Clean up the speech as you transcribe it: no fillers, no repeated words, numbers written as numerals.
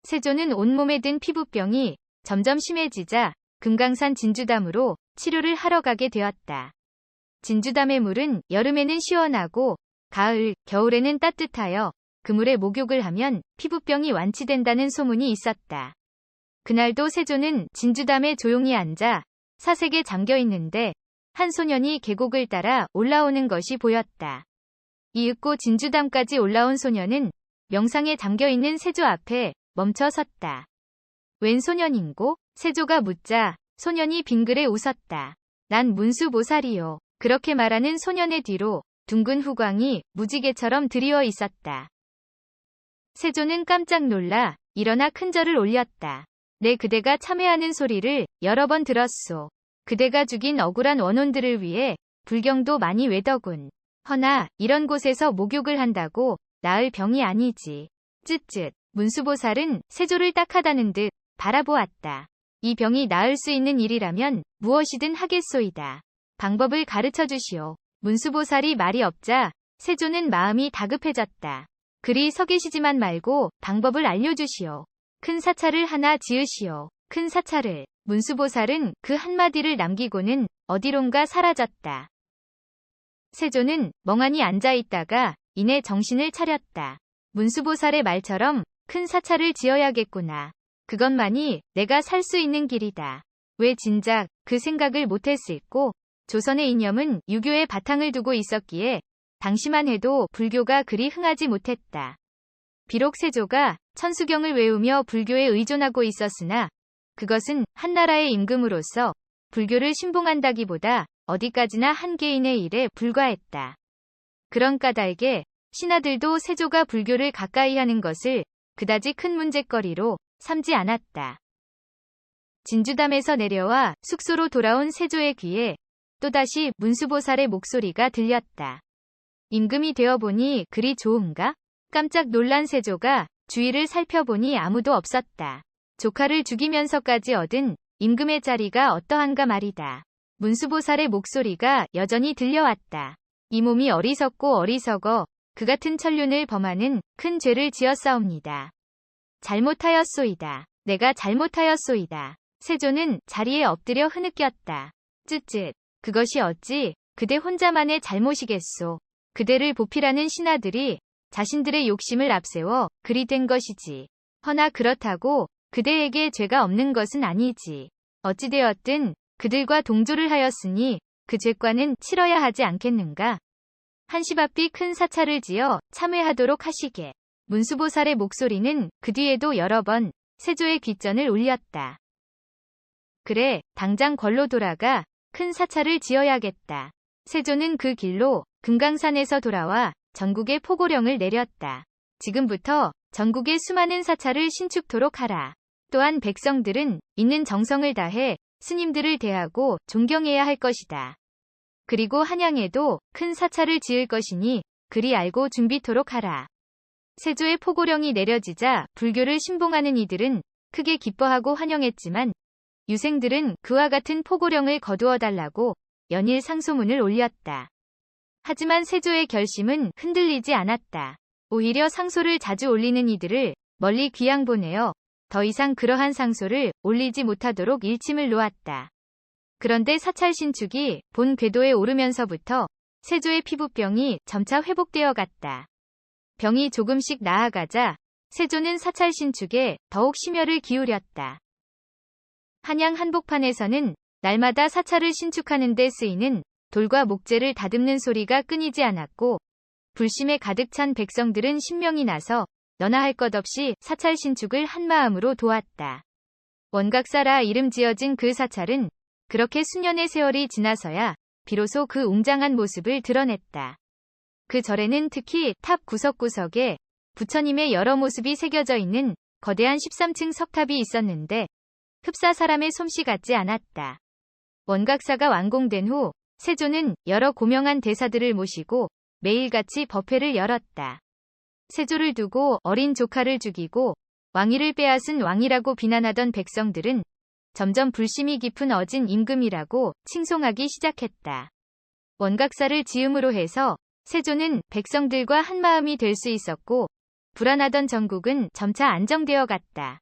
세조는 온몸에 든 피부병이 점점 심해지자 금강산 진주담으로 치료를 하러 가게 되었다. 진주담의 물은 여름에는 시원하고 가을, 겨울에는 따뜻하여 그 물에 목욕을 하면 피부병이 완치된다는 소문이 있었다. 그날도 세조는 진주담에 조용히 앉아 사색에 잠겨 있는데 한 소년이 계곡을 따라 올라오는 것이 보였다. 이윽고 진주담까지 올라온 소년은 명상에 잠겨 있는 세조 앞에 멈춰 섰다. 웬 소년인고? 세조가 묻자 소년이 빙그레 웃었다. 난 문수보살이요. 그렇게 말하는 소년의 뒤로 둥근 후광이 무지개처럼 드리워 있었다. 세조는 깜짝 놀라 일어나 큰 절을 올렸다. 내 그대가 참회하는 소리를 여러 번 들었소. 그대가 죽인 억울한 원혼들을 위해 불경도 많이 외더군. 허나 이런 곳에서 목욕을 한다고 나을 병이 아니지. 쯧쯧. 문수보살은 세조를 딱하다는 듯 바라보았다. 이 병이 나을 수 있는 일이라면 무엇이든 하겠소이다. 방법을 가르쳐 주시오. 문수보살이 말이 없자 세조는 마음이 다급해졌다. 그리 서 계시지만 말고 방법을 알려주시오. 큰 사찰을 하나 지으시오. 큰 사찰을. 문수보살은 그 한마디를 남기고는 어디론가 사라졌다. 세조는 멍하니 앉아있다가 이내 정신을 차렸다. 문수보살의 말처럼 큰 사찰을 지어야겠구나. 그것만이 내가 살 수 있는 길이다. 왜 진작 그 생각을 못했을꼬? 조선의 이념은 유교의 바탕을 두고 있었기에 당시만 해도 불교가 그리 흥하지 못했다. 비록 세조가 천수경을 외우며 불교에 의존하고 있었으나 그것은 한나라의 임금으로서 불교를 신봉한다기보다 어디까지나 한 개인의 일에 불과했다. 그런 까닭에 신하들도 세조가 불교를 가까이 하는 것을 그다지 큰 문제거리로 삼지 않았다. 진주담에서 내려와 숙소로 돌아온 세조의 귀에 또다시 문수보살의 목소리가 들렸다. 임금이 되어보니 그리 좋은가? 깜짝 놀란 세조가 주위를 살펴보니 아무도 없었다. 조카를 죽이면서까지 얻은 임금의 자리가 어떠한가 말이다. 문수보살의 목소리가 여전히 들려왔다. 이 몸이 어리석고 어리석어 그 같은 천륜을 범하는 큰 죄를 지었사옵니다. 잘못하였소이다. 내가 잘못하였소이다. 세조는 자리에 엎드려 흐느꼈다. 쯧쯧. 그것이 어찌 그대 혼자만의 잘못이겠소. 그대를 보필하는 신하들이 자신들의 욕심을 앞세워 그리 된 것이지. 허나 그렇다고 그대에게 죄가 없는 것은 아니지. 어찌되었든 그들과 동조를 하였으니 그 죄과는 치러야 하지 않겠는가? 한시 앞뒤 큰 사찰을 지어 참회하도록 하시게. 문수보살의 목소리는 그 뒤에도 여러 번 세조의 귓전을 울렸다. 그래, 당장 궐로 돌아가 큰 사찰을 지어야겠다. 세조는 그 길로 금강산에서 돌아와 전국에 포고령을 내렸다. 지금부터 전국에 수많은 사찰을 신축토록 하라. 또한 백성들은 있는 정성을 다해 스님들을 대하고 존경해야 할 것이다. 그리고 한양에도 큰 사찰을 지을 것이니 그리 알고 준비토록 하라. 세조의 포고령이 내려지자 불교를 신봉하는 이들은 크게 기뻐하고 환영했지만 유생들은 그와 같은 포고령을 거두어 달라고 연일 상소문을 올렸다. 하지만 세조의 결심은 흔들리지 않았다. 오히려 상소를 자주 올리는 이들을 멀리 귀양 보내어 더 이상 그러한 상소를 올리지 못하도록 일침을 놓았다. 그런데 사찰 신축이 본 궤도에 오르면서부터 세조의 피부병이 점차 회복되어 갔다. 병이 조금씩 나아가자 세조는 사찰 신축에 더욱 심혈을 기울였다. 한양 한복판에서는 날마다 사찰을 신축하는 데 쓰이는 돌과 목재를 다듬는 소리가 끊이지 않았고 불심에 가득 찬 백성들은 신명이 나서 너나 할 것 없이 사찰 신축을 한마음으로 도왔다. 원각사라 이름 지어진 그 사찰은 그렇게 수년의 세월이 지나서야 비로소 그 웅장한 모습을 드러냈다. 그 절에는 특히 탑 구석구석에 부처님의 여러 모습이 새겨져 있는 거대한 13층 석탑이 있었는데 흡사 사람의 솜씨 같지 않았다. 원각사가 완공된 후 세조는 여러 고명한 대사들을 모시고 매일같이 법회를 열었다. 세조를 두고 어린 조카를 죽이고 왕위를 빼앗은 왕이라고 비난하던 백성들은 점점 불심이 깊은 어진 임금이라고 칭송하기 시작했다. 원각사를 지음으로 해서 세조는 백성들과 한마음이 될 수 있었고 불안하던 전국은 점차 안정되어 갔다.